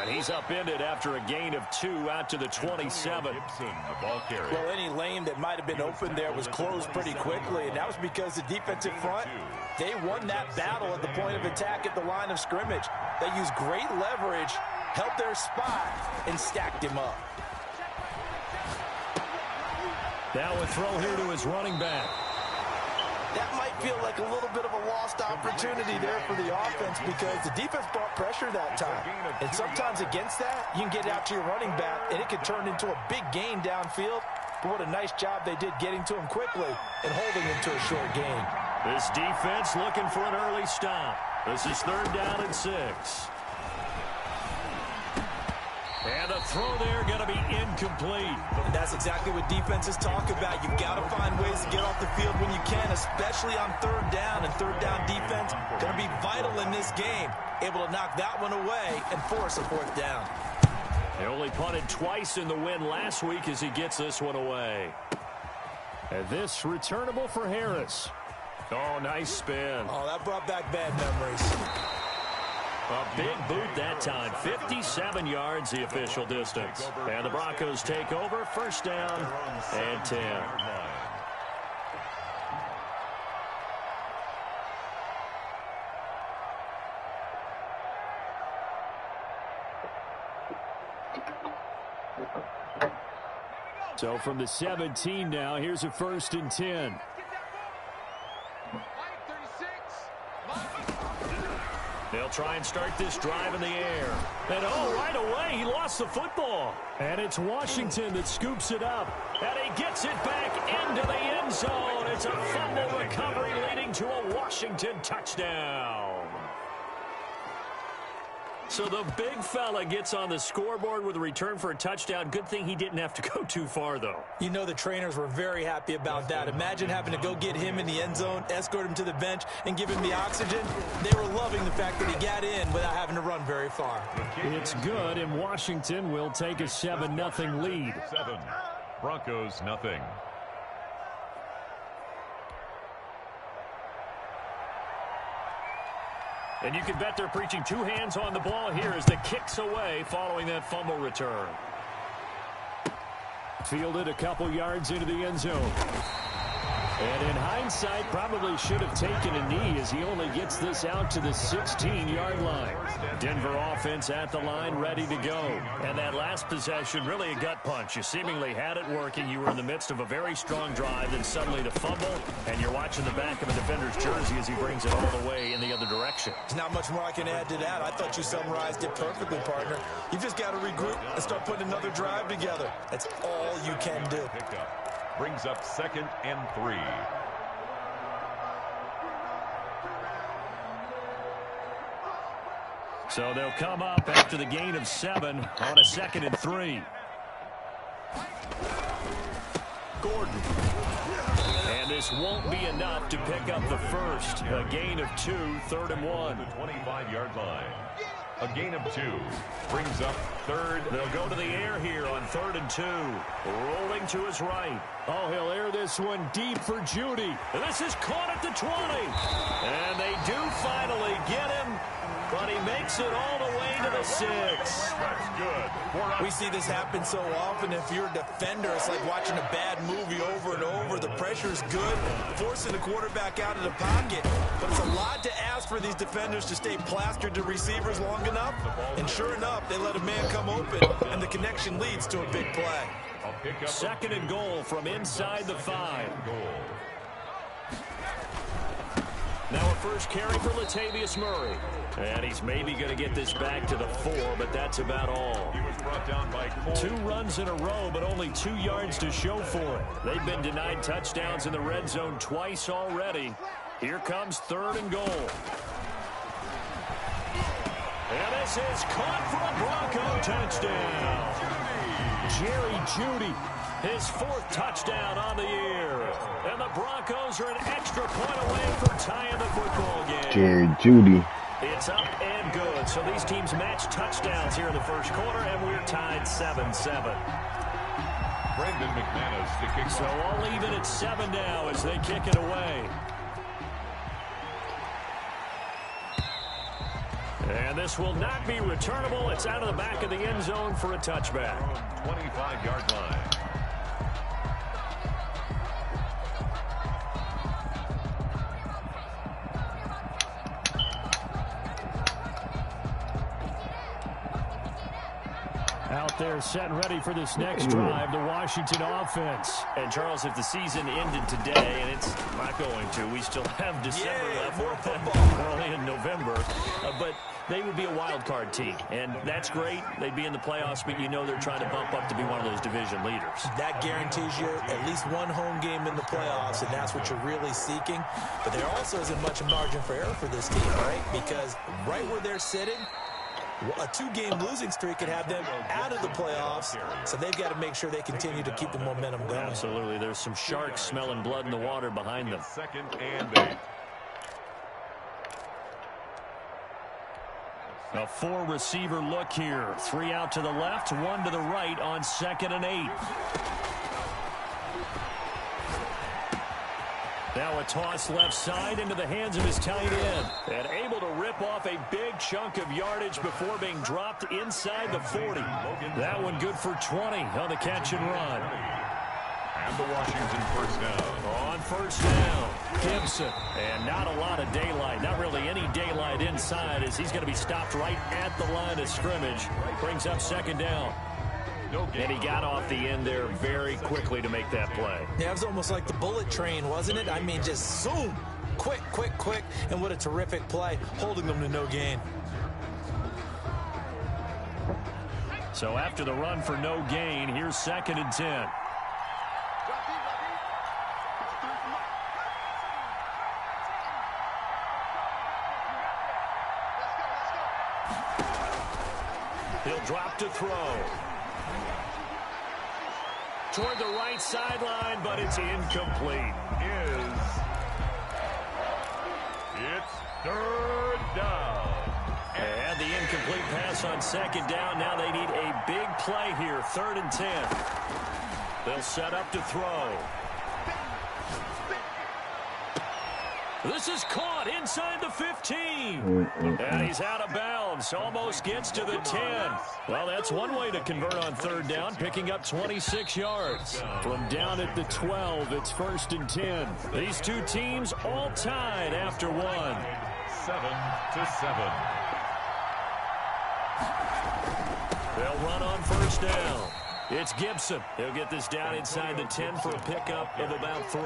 He's upended after a gain of 2 out to the 27. Well, any lane that might have been open there was closed pretty quickly, and that was because the defensive front, they won that battle at the point of attack at the line of scrimmage. They used great leverage, held their spot, and stacked him up. Now a throw here to his running back. That might feel like a little bit of a lost opportunity there for the offense because the defense brought pressure that time. And sometimes against that, you can get out to your running back, and it could turn into a big gain downfield. But what a nice job they did getting to him quickly and holding him to a short gain. This defense looking for an early stop. This is 3rd down and 6. And a throw there going to be incomplete. And that's exactly what defenses talk about. You've got to find ways to get off the field when you can, especially on 3rd down. And 3rd down defense going to be vital in this game. Able to knock that one away and force a 4th down. They only punted twice in the win last week as he gets this one away. And this returnable for Harris. Oh, nice spin. Oh, that brought back bad memories. A big boot that time. 57 yards the official distance. And the Broncos take over. 1st down and 10. So from the 17 now, here's a 1st and 10. They'll try and start this drive in the air. And right away, he lost the football. And it's Washington that scoops it up. And he gets it back into the end zone. It's a fumble recovery leading to a Washington touchdown. So the big fella gets on the scoreboard with a return for a touchdown. Good thing he didn't have to go too far, though. You know the trainers were very happy about that. Imagine having to go get him in the end zone, escort him to the bench, and give him the oxygen. They were loving the fact that he got in without having to run very far. It's good, and Washington will take a 7-0 lead. 7. Broncos, nothing. And you can bet they're preaching 2 hands on the ball here as the kick's away following that fumble return. Fielded a couple yards into the end zone. And in hindsight, probably should have taken a knee as he only gets this out to the 16-yard line. Denver offense at the line, ready to go. And that last possession, really a gut punch. You seemingly had it working. You were in the midst of a very strong drive, then suddenly the fumble, and you're watching the back of a defender's jersey as he brings it all the way in the other direction. There's not much more I can add to that. I thought you summarized it perfectly, partner. You've just got to regroup and start putting another drive together. That's all you can do. Brings up 2nd and 3. So they'll come up after the gain of 7 on a 2nd and 3. Gordon. And this won't be enough to pick up the first. A gain of 2, 3rd and 1. The 25-yard line. A gain of 2 brings up 3rd. They'll go to the air here on 3rd and 2. Rolling to his right. Oh, he'll air this one deep for Judy. This is caught at the 20. And they do finally get him, but he makes it all the way to the 6. That's good. We see this happen so often. If you're a defender, it's like watching a bad movie over and over. The pressure is good, forcing the quarterback out of the pocket. But it's a lot to ask for these defenders to stay plastered to receivers long enough. And sure enough, they let a man come open, and the connection leads to a big play. 2nd and goal from inside the 5. Now a first carry for Latavius Murray. And he's maybe going to get this back to the 4, but that's about all. He was brought down by 2 runs in a row, but only 2 yards to show for it. They've been denied touchdowns in the red zone twice already. Here comes 3rd and goal. And this is caught for a Bronco touchdown. Jerry Jeudy His 4th touchdown on the year. And the Broncos are an extra point away from tying the football game. Jerry Judy. It's up and good. So these teams match touchdowns here in the first quarter, and we're tied 7-7. Brendan McManus to kick. So all even at 7 now as they kick it away. And this will not be returnable. It's out of the back of the end zone for a touchback. 25-yard line. Out there set and ready for this next drive, the Washington offense. And Charles, if the season ended today, and it's not going to, we still have December left. More football. We're only in November. But they would be a wild card team, and that's great. They'd be in the playoffs, but you know they're trying to bump up to be one of those division leaders. That guarantees you at least one home game in the playoffs, and that's what you're really seeking. But there also isn't much margin for error for this team, right? Because right where they're sitting, a 2-game losing streak could have them out of the playoffs, so they've got to make sure they continue to keep the momentum going. Absolutely. There's some sharks smelling blood in the water behind them. 2nd and 8. A 4-receiver look here. 3 out to the left, 1 to the right on 2nd and 8. Now a toss left side into the hands of his tight end. And able to rip off a big chunk of yardage before being dropped inside the 40. That one good for 20 on the catch and run. And the Washington first down. On first down, Gibson. And not a lot of daylight. Not really any daylight inside as he's going to be stopped right at the line of scrimmage. Brings up 2nd down. And he got off the end there very quickly to make that play. Yeah, it was almost like the bullet train, wasn't it? I mean, just zoom. Quick, quick, quick. And what a terrific play, holding them to no gain. So after the run for no gain, here's 2nd and 10. He'll drop to throw. Toward the right sideline, but it's incomplete. It's 3rd down. And the incomplete pass on 2nd down. Now they need a big play here. 3rd and 10. They'll set up to throw. This is caught inside the 15. And he's out of bounds. Almost gets to the 10. Well, that's one way to convert on 3rd down, picking up 26 yards. From down at the 12, it's 1st and 10. These two teams all tied after 1. 7-7. They'll run on first down. It's Gibson. He'll get this down inside the 10 for a pickup of about 3.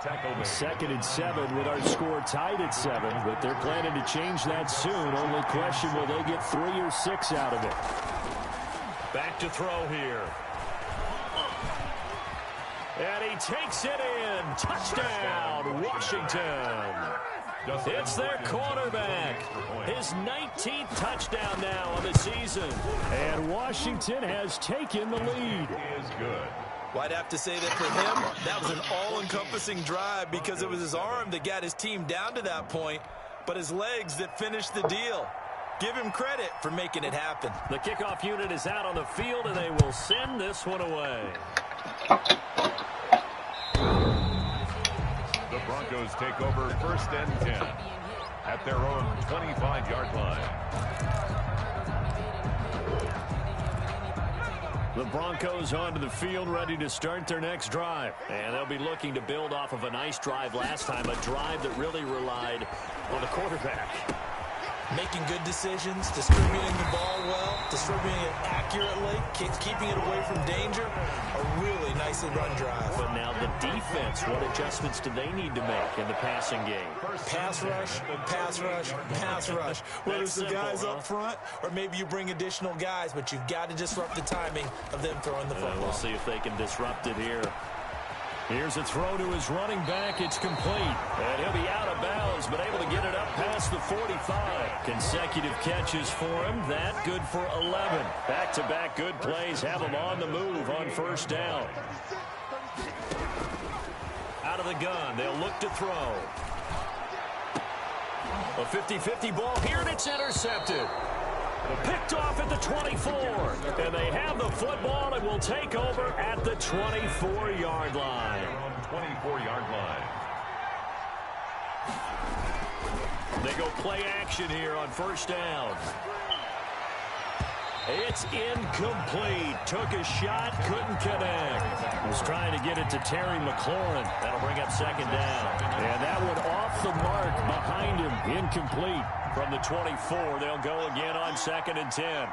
2nd and 7 with our score tied at 7, but they're planning to change that soon. Only question, will they get 3 or 6 out of it? Back to throw here. And he takes it in. Touchdown, Washington. It's their quarterback. His 19th touchdown now of the season. And Washington has taken the lead. Is good. Well, I'd have to say that for him, that was an all-encompassing drive because it was his arm that got his team down to that point, but his legs that finished the deal. Give him credit for making it happen. The kickoff unit is out on the field, and they will send this one away. The Broncos take over 1st and 10 at their own 25-yard line. The Broncos onto the field, ready to start their next drive. And they'll be looking to build off of a nice drive last time, a drive that really relied on the quarterback. Making good decisions, distributing the ball well, distributing it accurately, keeping it away from danger. A really nicely run drive. But now the defense, what adjustments do they need to make in the passing game? Pass rush, pass rush, pass rush. Whether it's the guys up front or maybe you bring additional guys, but you've got to disrupt the timing of them throwing the football. We'll see if they can disrupt it here. Here's a throw to his running back. It's complete. And he'll be out of bounds, but able to get it up past the 45. Consecutive catches for him. That good for 11. Back-to-back good plays have him on the move on first down. Out of the gun. They'll look to throw. A 50-50 ball here, and it's intercepted. Picked off at the 24. And they have the football and will take over at the 24-yard line. 24-yard line. They go play action here on first down. It's incomplete. Took a shot, couldn't connect. Was trying to get it to Terry McLaurin. That'll bring up second down. And that one off the mark behind him. Incomplete. From the 24, they'll go again on 2nd and 10.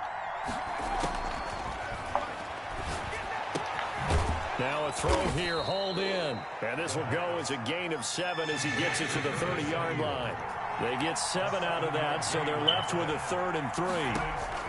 Now a throw here, hauled in. And this will go as a gain of 7 as he gets it to the 30-yard line. They get 7 out of that, so they're left with a 3rd and 3.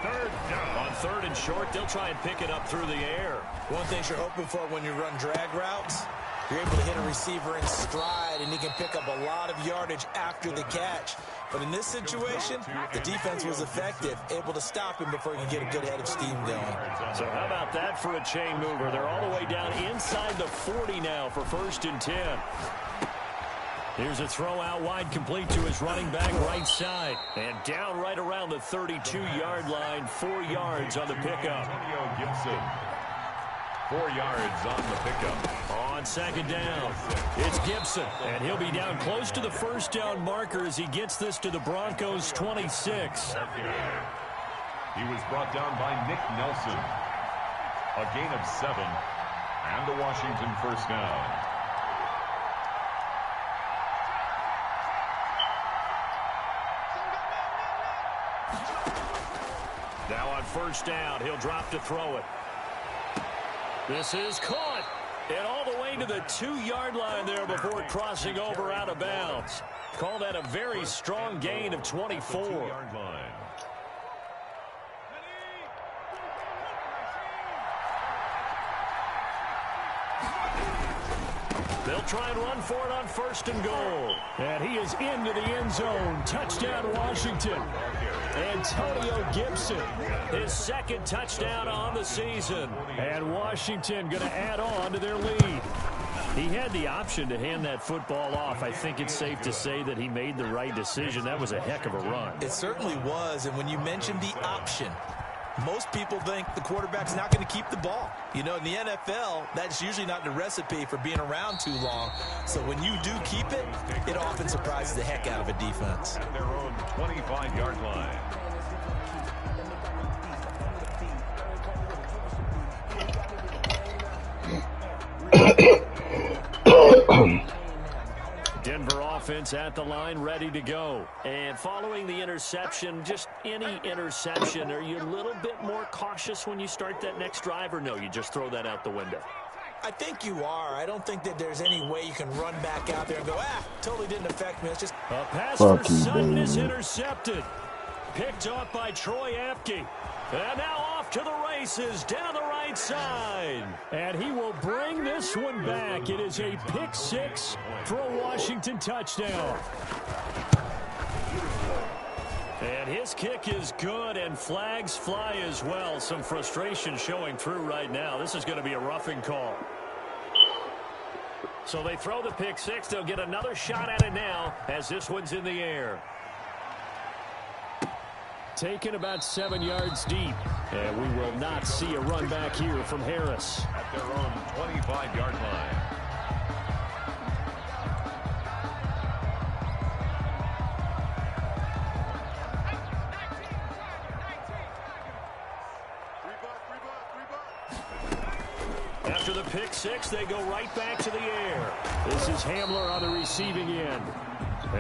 Third down. On 3rd and short, they'll try and pick it up through the air. One thing you're hoping for when you run drag routes, you're able to hit a receiver in stride, and he can pick up a lot of yardage after the catch. But in this situation, the defense was effective, able to stop him before he could get a good head of steam going. So how about that for a chain mover? They're all the way down inside the 40 now for 1st and 10. Here's a throw out wide, complete to his running back right side. And down right around the 32-yard line, 4 yards on the pickup. Antonio Gibson. 4 yards on the pickup. On 2nd down, it's Gibson. And he'll be down close to the first down marker as he gets this to the Broncos' 26. He was brought down by Nick Nelson. A gain of 7. And the Washington first down. Now on first down, he'll drop to throw it. This is caught. And all the way to the 2-yard line there before crossing over out of bounds. Call that a very strong gain of 24. 2-yard line. They'll try and run for it on 1st and goal. And he is into the end zone. Touchdown, Washington. Antonio Gibson, his 2nd touchdown on the season. And Washington going to add on to their lead. He had the option to hand that football off. I think it's safe to say that he made the right decision. That was a heck of a run. It certainly was, and when you mentioned the option, most people think the quarterback's not going to keep the ball. You know, in the NFL, that's usually not the recipe for being around too long. So when you do keep it, it often surprises the heck out of a defense. At their own 25-yard line. Denver offense at the line, ready to go. And following the interception, just any interception, are you a little bit more cautious when you start that next drive, or no, you just throw that out the window? I think you are. I don't think that there's any way you can run back out there and go, totally didn't affect me. It's just a pass for Sutton is intercepted. Picked off by Troy Apke. And now off to the races down the right side. And he will bring this one back. It is a pick 6 for a Washington touchdown. And his kick is good, and flags fly as well. Some frustration showing through right now. This is going to be a roughing call. So they throw the pick 6. They'll get another shot at it now as this one's in the air. Taken about 7 yards deep. And we will not see a run back here from Harris. At their own 25-yard line. After the pick 6, they go right back to the air. This is Hamler on the receiving end.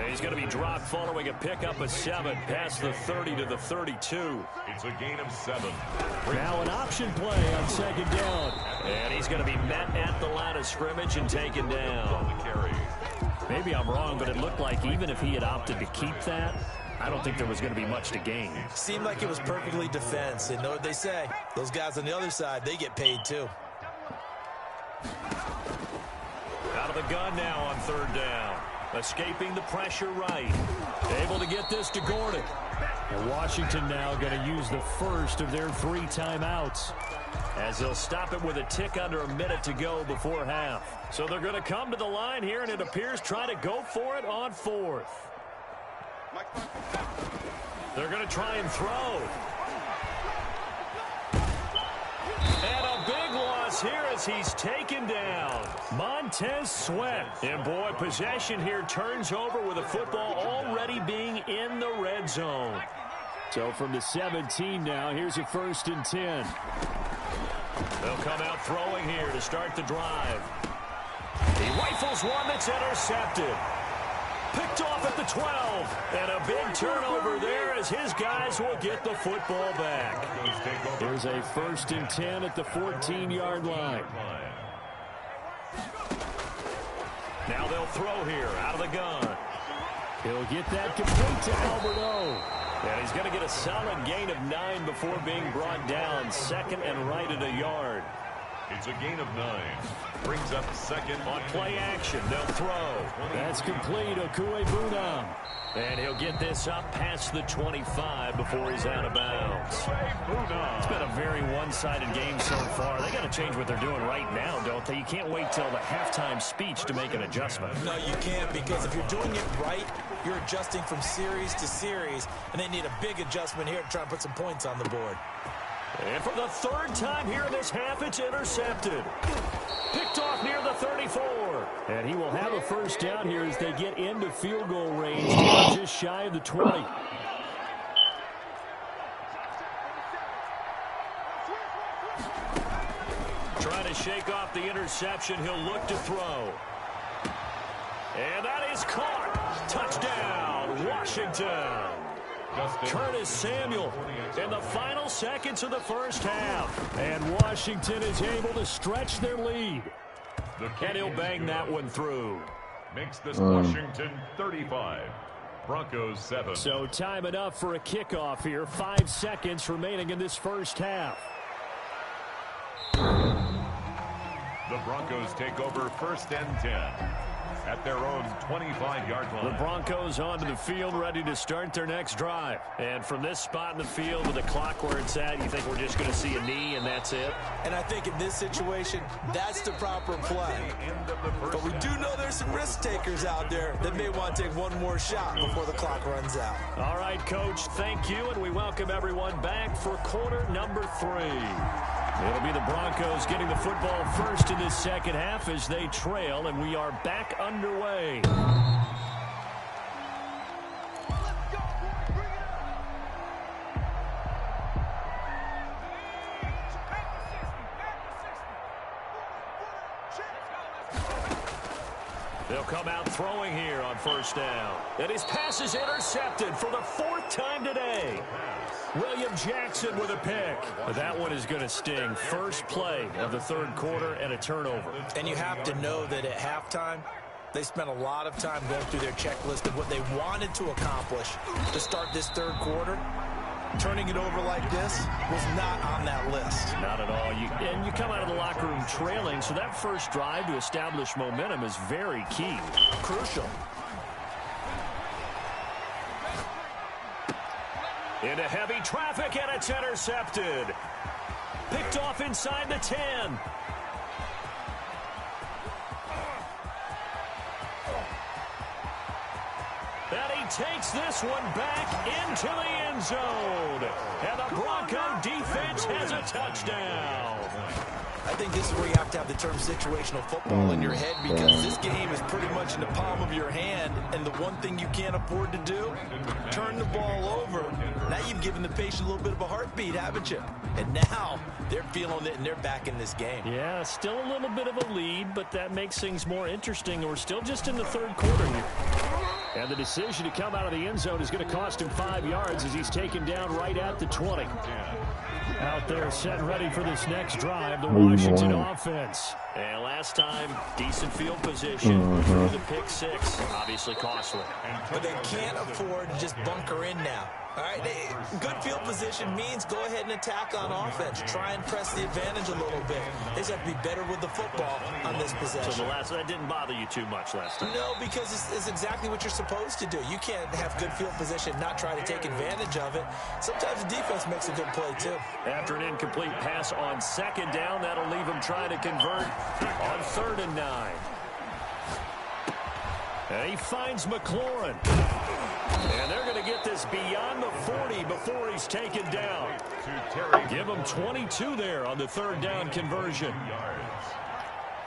He's going to be dropped following a pickup of 7 past the 30 to the 32. It's a gain of 7. Now an option play on 2nd down. And he's going to be met at the line of scrimmage and taken down. Maybe I'm wrong, but it looked like even if he had opted to keep that, I don't think there was going to be much to gain. Seemed like it was perfectly defense. And know what they say? Those guys on the other side, they get paid too. gun now on third down. Escaping the pressure right. Able to get this to Gordon. And Washington now going to use the first of their 3 timeouts, as they'll stop it with a tick under a minute to go before half. So they're going to come to the line here, and it appears trying to go for it on 4th. They're going to try and throw. And a big loss here as he's taken down. Montez Sweat. And boy, possession here turns over with the football already being in the red zone. So from the 17 now, here's a 1st and 10. They'll come out throwing here to start the drive. He rifles one that's intercepted. Picked off at the 12. And a big turnover there as his guys will get the football back. There's a 1st and 10 at the 14-yard line. Now they'll throw here out of the gun. He'll get that complete to Alberto. And he's going to get a solid gain of 9 before being brought down. 2nd and right at a yard. It's a gain of 9. Brings up 2nd. On play action, they'll throw. That's complete. Okuebunam. And he'll get this up past the 25 before he's out of bounds. It's been a very one-sided game so far. They got to change what they're doing right now, don't they? You can't wait till the halftime speech to make an adjustment. No, you can't, because if you're doing it right, you're adjusting from series to series, and they need a big adjustment here to try and put some points on the board. And for the 3rd time here in this half, it's intercepted. Picked off near the 34. And he will have a 1st down here as they get into field goal range, just shy of the 20. Trying to shake off the interception. He'll look to throw. And that is caught. Touchdown, Washington. Curtis Samuel in the final seconds of the 1st half. And Washington is able to stretch their lead. And he'll bang that one through. Makes this Washington 35. Broncos 7. So time enough for a kickoff here. 5 seconds remaining in this 1st half. The Broncos take over 1st and 10. At their own 25-yard line. The Broncos onto the field, ready to start their next drive. And from this spot in the field with the clock where it's at, you think we're just going to see a knee and that's it? And I think in this situation, that's the proper play. But we do know there's some risk takers out there that may want to take one more shot before the clock runs out. All right, Coach, thank you, and we welcome everyone back for quarter number 3. It'll be the Broncos getting the football first in this 2nd half as they trail, and we are back underway. They'll come out throwing here on 1st down. And his pass is intercepted for the 4th time today. William Jackson with a pick. But that one is going to sting. First play of the 3rd quarter and a turnover. And you have to know that at halftime, they spent a lot of time going through their checklist of what they wanted to accomplish to start this 3rd quarter. Turning it over like this was not on that list. Not at all. And you come out of the locker room trailing, so that first drive to establish momentum is very key. Crucial. Into heavy traffic, and it's intercepted. Picked off inside the 10. And he takes this one back into the end zone. And the Bronco defense has a touchdown. I think this is where you have to have the term situational football in your head, because this game is pretty much in the palm of your hand, and the one thing you can't afford to do, turn the ball over. Now you've given the patient a little bit of a heartbeat, haven't you? And now they're feeling it, and they're back in this game. Yeah, still a little bit of a lead, but that makes things more interesting. We're still just in the 3rd quarter here. And the decision to come out of the end zone is going to cost him 5 yards as he's taken down right at the 20. Out there set ready for this next drive, the Washington offense. And last time, decent field position through the pick six. Obviously costly. But they can't afford to just bunker in now. All right, good field position means go ahead and attack on offense. Try and press the advantage a little bit. They just have to be better with the football on this possession. So that didn't bother you too much last time? No, because it's exactly what you're supposed to do. You can't have good field position, not try to take advantage of it. Sometimes the defense makes a good play, too. After an incomplete pass on second down, that'll leave him trying to convert on 3rd and 9. And he finds McLaurin. And they're going to get this beyond the 40 before he's taken down. Give him 22 there on the 3rd down conversion.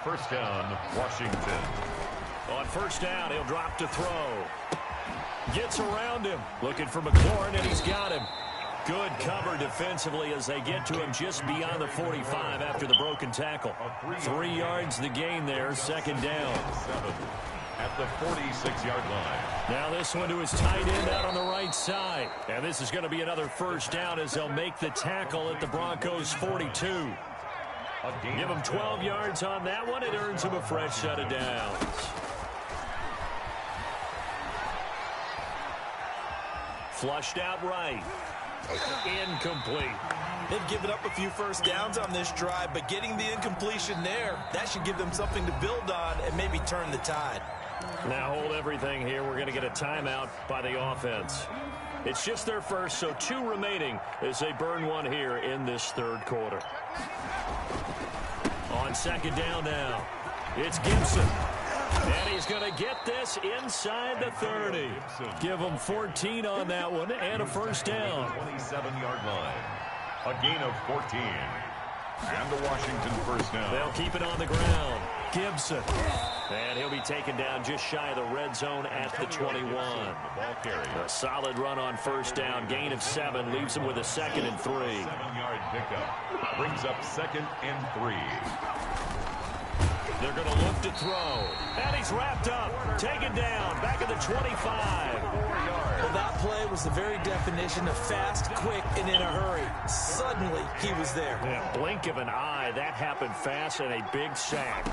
First down, Washington. On 1st down, he'll drop to throw. Gets around him. Looking for McLaurin, and he's got him. Good cover defensively as they get to him just beyond the 45 after the broken tackle. 3 yards the gain there, 2nd down. At the 46-yard line. Now this one to his tight end out on the right side. And this is going to be another 1st down as they'll make the tackle at the Broncos' 42. Give him 12 yards on that one. It earns him a fresh set of downs. Flushed out right. Incomplete. They've given up a few 1st downs on this drive, but getting the incompletion there, that should give them something to build on and maybe turn the tide. Now hold everything here. We're going to get a timeout by the offense. It's just their first, so 2 remaining as they burn one here in this 3rd quarter. On 2nd down now, it's Gibson. And he's going to get this inside the 30. Give him 14 on that one and a 1st down. 27-yard line. A gain of 14. And the Washington 1st down. They'll keep it on the ground. Gibson. And he'll be taken down just shy of the red zone at the 21. A solid run on 1st down. Gain of 7 leaves him with a 2nd and 3. 7-yard pickup. Brings up 2nd and 3. They're going to look to throw. And he's wrapped up. Taken down. Back at the 25. 4 yards. Well, that play was the very definition of fast, quick, and in a hurry. Suddenly, he was there. Yeah, blink of an eye. That happened fast and a big sack.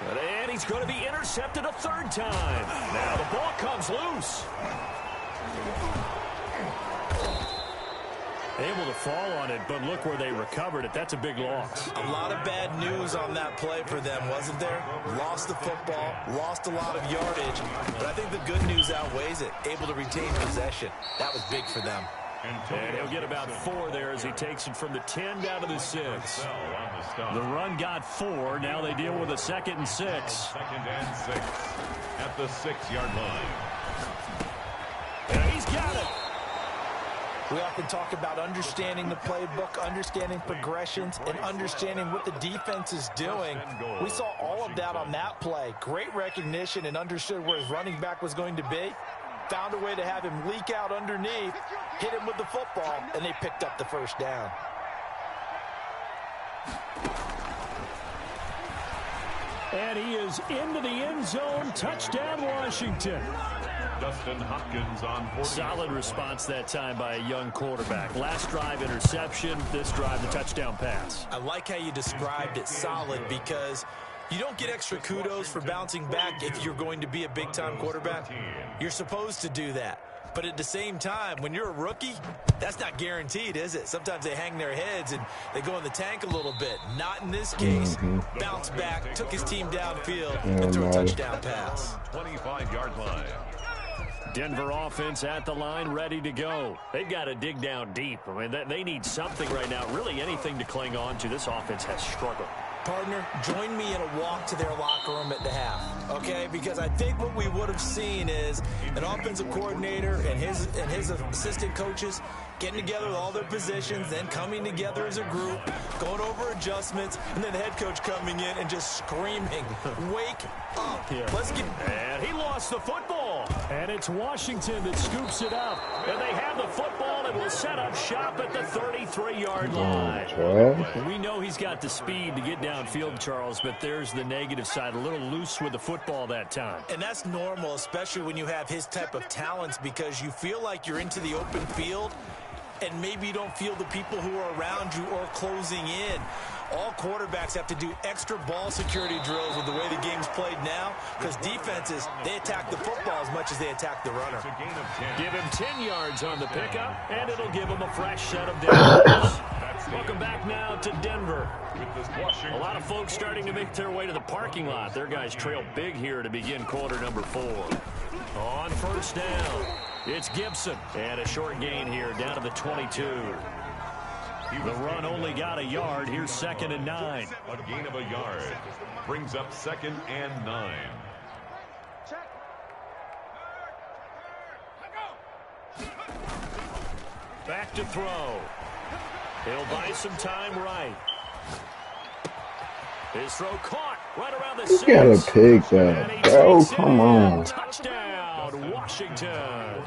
And he's going to be intercepted a 3rd time. Now the ball comes loose. Able to fall on it, but look where they recovered it. That's a big loss. A lot of bad news on that play for them, wasn't there? Lost the football, lost a lot of yardage, but I think the good news outweighs it. Able to retain possession. That was big for them. And he'll get about 4 there as he takes it from the 10 down to the 6. The run got 4. Now they deal with a 2nd and 6. 2nd and 6 at the 6-yard line. And he's got it. We often talk about understanding the playbook, understanding progressions, and understanding what the defense is doing. We saw all of that on that play. Great recognition and understood where his running back was going to be. Found a way to have him leak out underneath, hit him with the football, and they picked up the 1st down. And he is into the end zone. Touchdown, Washington. Dustin Hopkins on 40. Solid response that time by a young quarterback. Last drive, interception. This drive, the touchdown pass. I like how you described it, solid, because you don't get extra kudos for bouncing back if you're going to be a big-time quarterback. You're supposed to do that. But at the same time, when you're a rookie, that's not guaranteed, is it? Sometimes they hang their heads and they go in the tank a little bit. Not in this case. Bounce back, took his team downfield, and threw a touchdown pass. 25-yard line. Denver offense at the line, ready to go. They've got to dig down deep. I mean, they need something right now, really anything to cling on to. This offense has struggled. Partner, join me in a walk to their locker room at the half, okay? Because I think what we would have seen is an offensive coordinator and his assistant coaches getting together with all their positions, then coming together as a group, going over adjustments, and then the head coach coming in and just screaming, wake up. Yeah. Let's get... And he lost the football. And it's Washington that scoops it up. And they have the football and will set up shop at the 33-yard line. We know he's got the speed to get downfield, Charles, but there's the negative side. A little loose with the football that time. And that's normal, especially when you have his type of talents, because you feel like you're into the open field. and maybe you don't feel the people who are around you or closing in. All quarterbacks have to do extra ball security drills with the way the game's played now, because defenses, they attack the football as much as they attack the runner. Give him 10 yards on the pickup, and it'll give him a fresh set of downs. Welcome back now to Denver. A lot of folks starting to make their way to the parking lot. Their guys trail big here to begin quarter number 4. On first down, it's Gibson. And a short gain here down to the 22. The run only got a yard. Here's 2nd and 9. A gain of a yard brings up 2nd and 9. Back to throw. He'll buy some time right. His throw caught right around the 6. You gotta pick that. Bro, come on. Touchdown, Washington.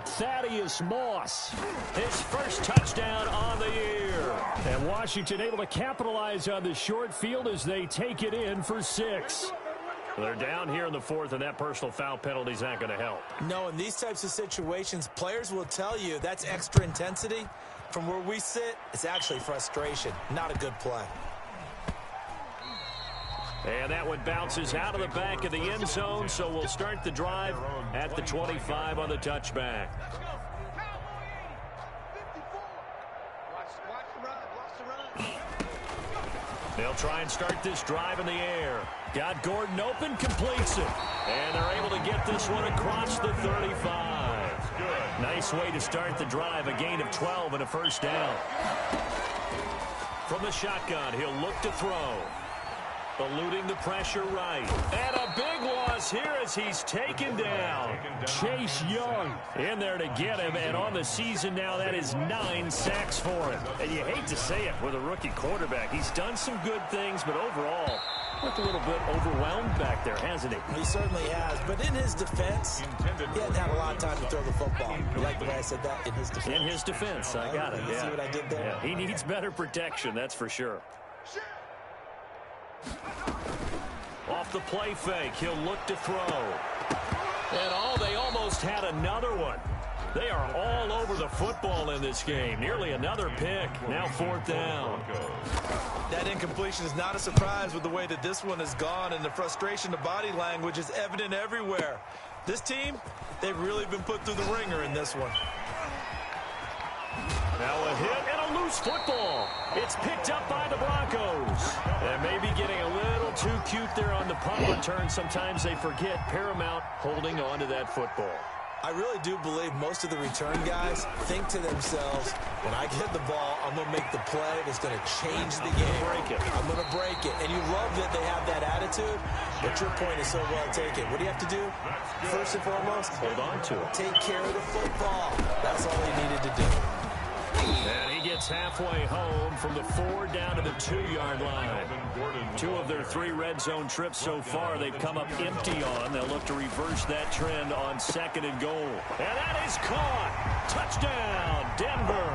Thaddeus Moss, his first touchdown on the year. And Washington able to capitalize on the short field as they take it in for 6. They're down here in the 4th, and that personal foul penalty is not going to help. No, in these types of situations, players will tell you that's extra intensity. From where we sit, it's actually frustration. Not a good play. And that one bounces out of the back of the end zone, so we'll start the drive at the 25 on the touchback. They'll try and start this drive in the air. Got Gordon open, completes it. And they're able to get this one across the 35. Good. Nice way to start the drive, a gain of 12 and a first down. From the shotgun, he'll look to throw. Eluding the pressure right. And a big loss here as he's taken down. Chase Young in there to get him. And on the season now, that is 9 sacks for him. And you hate to say it with a rookie quarterback. He's done some good things, but overall, looked a little bit overwhelmed back there, hasn't he? He certainly has. But in his defense, he hadn't had a lot of time to throw the football. You like the way I said that? In his defense. In his defense. I got it. You see what I did there? Yeah, he needs better protection, that's for sure. Off the play fake, he'll look to throw. And they almost had another one. They are all over the football in this game. Nearly another pick. Now 4th down. That incompletion is not a surprise with the way that this one has gone, and the frustration, the body language is evident everywhere. This team, they've really been put through the ringer in this one. Now a hit and a loose football. It's picked up by the Broncos. And maybe getting a little too cute there on the punt return. Sometimes they forget paramount holding on to that football. I really do believe most of the return guys think to themselves, when I get the ball, I'm going to make the play that's going to change the game. I'm going to break it. And you love that they have that attitude, but your point is so well taken. What do you have to do? First and foremost, hold on to it. Take care of the football. That's all he needed to do. And he gets halfway home from the 4 down to the 2-yard line. 2 of their 3 red zone trips so far they've come up empty on. They'll look to reverse that trend on 2nd and goal. And that is caught. Touchdown, Denver.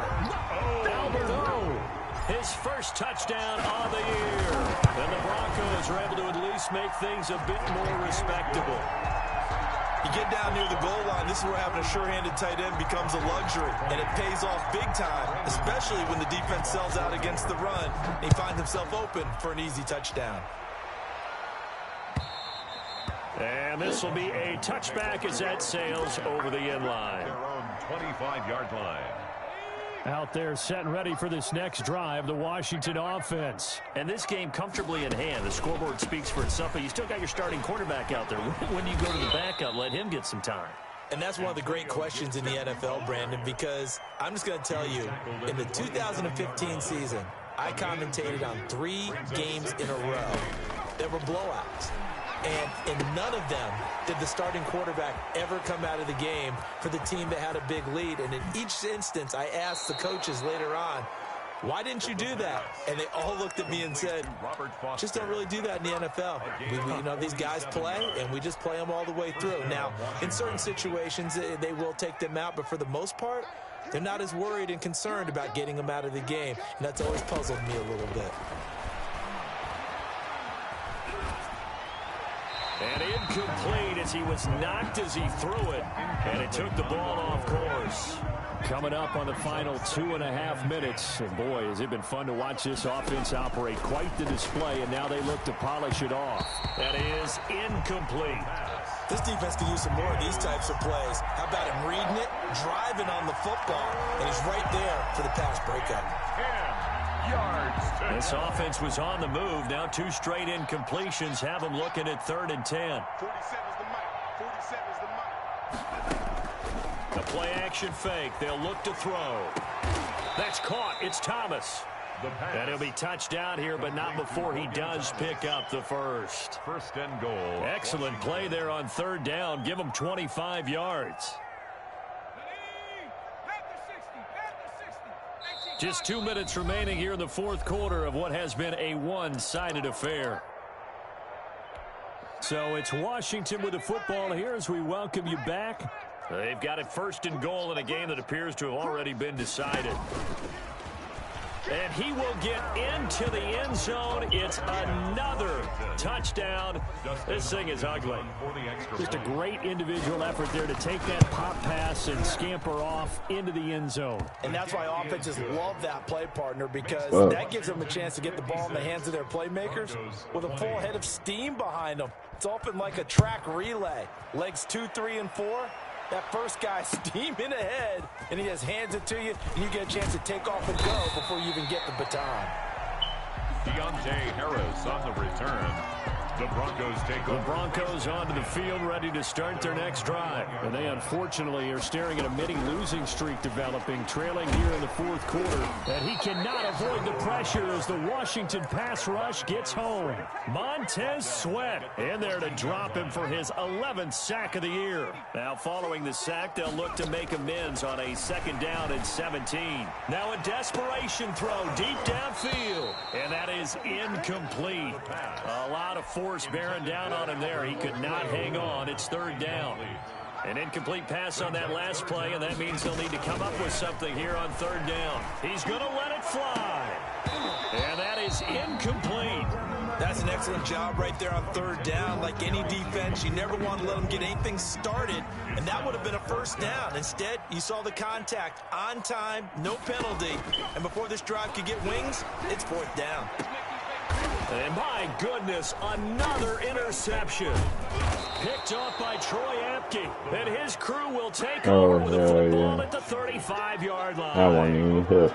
Albert O, his first touchdown of the year. And the Broncos are able to at least make things a bit more respectable. You get down near the goal line, this is where having a sure-handed tight end becomes a luxury, and it pays off big time, especially when the defense sells out against the run, and he finds himself open for an easy touchdown. And this will be a touchback as that sails over the end line. Their own 25-yard line. Out there set and ready for this next drive, the Washington offense. And this game comfortably in hand. The scoreboard speaks for itself, but you still got your starting quarterback out there. When you go to the backup, let him get some time. And that's one of the great questions in the NFL, Brandon, because I'm just going to tell you, in the 2015 season, I commentated on 3 games in a row that were blowouts. And in none of them did the starting quarterback ever come out of the game for the team that had a big lead. And in each instance, I asked the coaches later on, why didn't you do that? And they all looked at me and said, just don't really do that in the NFL. You know, these guys play, and we just play them all the way through. Now, in certain situations, they will take them out, but for the most part, they're not as worried and concerned about getting them out of the game. And that's always puzzled me a little bit. And incomplete as he was knocked as he threw it. And it took the ball off course. Coming up on the final 2.5 minutes. And boy, has it been fun to watch this offense operate. Quite the display, and now they look to polish it off. That is incomplete. This defense can use some more of these types of plays. How about him reading it, driving on the football, and he's right there for the pass breakup. 10 yards. This offense was on the move. Now 2 straight incompletions have them looking at 3rd and 10. 47's the mic. 47's the mic. The play action fake. They'll look to throw. That's caught. It's Thomas. And he'll be touched down here, but not before he does pick up the first. First and goal. Excellent play there on 3rd down. Give him 25 yards. Just 2 minutes remaining here in the 4th quarter of what has been a one-sided affair. So it's Washington with the football here as we welcome you back. They've got it 1st and goal in a game that appears to have already been decided. And he will get into the end zone. It's another touchdown. This thing is ugly. Just a great individual effort there to take that pop pass and scamper off into the end zone. And that's why offenses love that play, partner, because that gives them a chance to get the ball in the hands of their playmakers with a full head of steam behind them. It's open like a track relay. Legs 2, 3, and 4. That first guy steaming ahead, and he just hands it to you, and you get a chance to take off and go before you even get the baton. Deontay Harris on the return. The Broncos take over. The Broncos onto the field, ready to start their next drive. And they unfortunately are staring at a mini losing streak developing, trailing here in the 4th quarter. And he cannot avoid the pressure as the Washington pass rush gets home. Montez Sweat in there to drop him for his 11th sack of the year. Now following the sack, they'll look to make amends on a 2nd down and 17. Now a desperation throw deep downfield. And that is incomplete. A lot of force bearing down on him there. He could not hang on. It's 3rd down. An incomplete pass on that last play, and that means they'll need to come up with something here on 3rd down. He's going to let it fly. And that is incomplete. That's an excellent job right there on 3rd down. Like any defense, you never want to let them get anything started, and that would have been a 1st down. Instead, you saw the contact on time, no penalty, and before this drive could get wings, it's 4th down. And my goodness, another interception. Picked off by Troy Apke. And his crew will take over with the football at the 35-yard line. That one even hit.